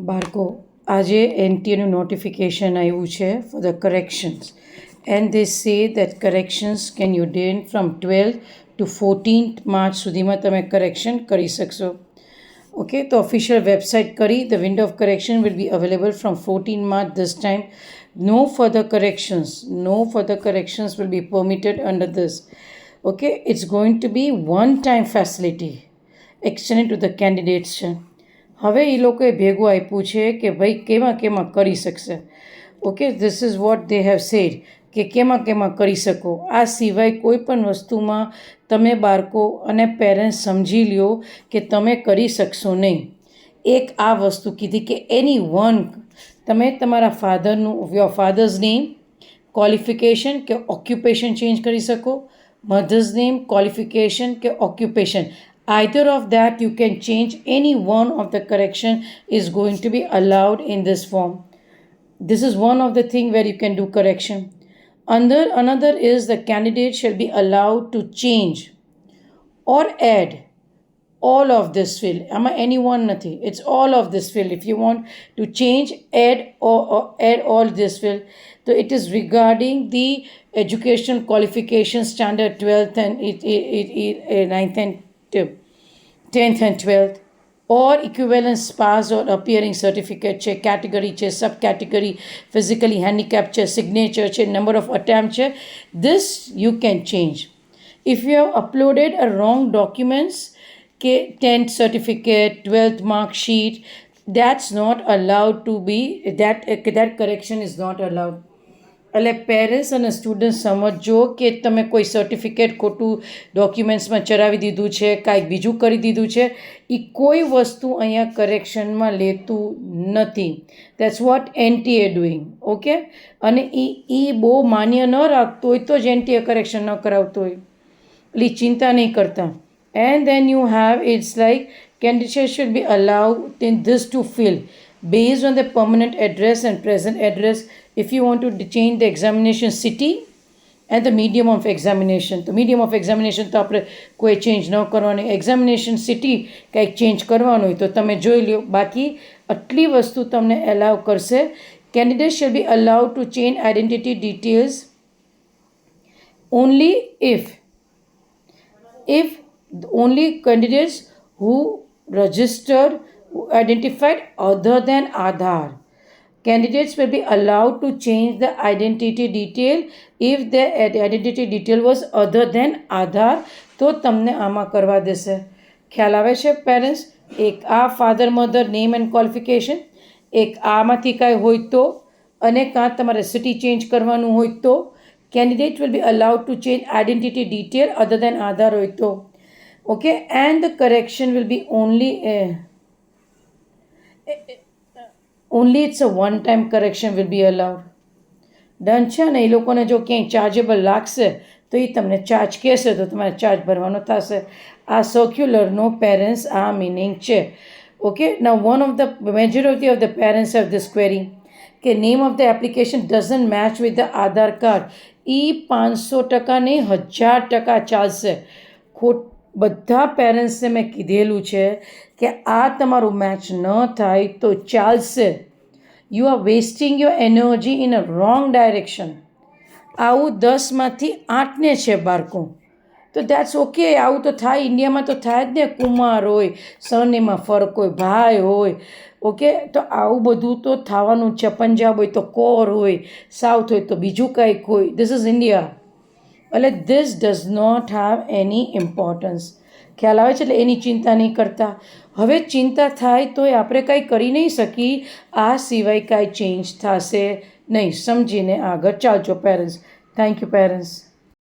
બાળકો આજે એનટીએનું નોટિફિકેશન આવ્યું છે for the corrections and they say that corrections can you then from 12 to 14 March સુધીમાં તમે કરેક્શન કરી શકશો. ઓકે, તો ઓફિશિયલ વેબસાઇટ કરી the window of correction will be available from 14 March this time. No further corrections will be permitted under this. Okay, it's going to be one-time facility extended to the candidates છે. હવે એ લોકોએ ભેગું આપ્યું છે કે ભાઈ કેમાં કરી શકશે. Okay, this is what they have sad કે કેમાં કરી શકો. આ સિવાય કોઈ પણ વસ્તુમાં તમે બાળકો અને પેરેન્ટ્સ સમજી લ્યો કે તમે કરી શકશો નહીં. એક આ વસ્તુ કીધી કે એની વન તમે તમારા ફાધર્સ નેમ, ક્વોલિફિકેશન કે ઓક્યુપેશન ચેન્જ કરી શકો. મધર્સ નેમ, ક્વોલિફિકેશન કે occupation, either of that you can change. Any one of the correction is going to be allowed in this form. This is one of the thing where you can do correction. Another is the candidate shall be allowed to change or add all of this field. Anyone nothing. It's all of this field. If you want to change, add or add all this field. So it is regarding the education qualification standard 12th and 9th and 10th and 12th, or equivalence pass or appearing certificate છે, category છે, subcategory, physically handicapped છે, signature છે, number of attempt છે. This you can change. If you have uploaded a wrong documents, 10th certificate, 12th mark sheet, that's not allowed to be, that correction is not allowed. એટલે parents અને student સમજો કે તમે કોઈ certificate ખોટું ડોક્યુમેન્ટ્સમાં ચડાવી દીધું છે, કાંઈક બીજું કરી દીધું છે, એ કોઈ વસ્તુ અહીંયા કરેક્શનમાં લેતું નથી. That's what NTA doing. Okay, અને એ બહુ માન્ય ન રાખતો હોય તો જ એનટીએ કરેક્શન ન કરાવતો હોય, એટલે ચિંતા નહીં કરતા. And then you have it's like candidate should be allowed in this to fill based on the permanent address and present address. If you want to change the examination city and the medium of examination, તો medium of examination તો આપણે કોઈ change ન કરવાની, examination city કંઈક change કરવાનું હોય તો તમે જોઈ લો. બાકી આટલી વસ્તુ તમને એલાવ કરશે. Candidate shall be allowed to change identity details only if only candidates who registered, who identified other than Aadhaar. Candidates will be allowed to change the identity detail if their identity detail was other than Aadhaar. તો તમને આમાં કરવા દેશે. ખ્યાલ આવે છે parents? એક આ father mother name and qualification, એક આમાંથી કાંઈ હોય તો, અને કાં તમારે સિટી ચેન્જ કરવાનું હોય તો candidate will be allowed to change identity detail other than Aadhaar હોય તો. Okay, and the correction will be only it's a one-time correction will be allowed. Done છે ને? એ લોકોને જો ક્યાંય ચાર્જેબલ લાગશે તો એ તમને ચાર્જ કહેશે તો તમારે ચાર્જ ભરવાનો થશે. આ સર્ક્યુલરનો પેરેન્ટ્સ આ મિનિંગ છે. Okay, now one of the majority of the parents have this query કે name of the application doesn't match with the Aadhaar card. એ 500% નહીં, 1000% ચાલશે. બધા પેરેન્ટ્સને મેં કીધેલું છે કે આ તમારું મેચ ન થાય તો ચાલશે. You are wasting your energy in a wrong direction. આવું 10માંથી 8ને છે બાળકો, તો દેટ્સ ઓકે. આવું તો થાય, ઇન્ડિયામાં તો થાય જ ને. કુમાર હોય, સરનેમમાં ફરક હોય, ભાઈ હોય. ઓકે, તો આવું બધું તો થવાનું છે. પંજાબ હોય તો કોર હોય, સાઉથ હોય તો બીજું કંઈક હોય. This is India. એટલે this does not have any importance. ખ્યાલ આવે છે? એટલે એની ચિંતા નહીં કરતા. હવે ચિંતા થાય તો આપણે કાંઈ કરી નહીં શકી. આ સિવાય કાંઈ ચેન્જ થશે નહીં. સમજીને આગળ ચાલજો પેરેન્ટ્સ. Thank you parents.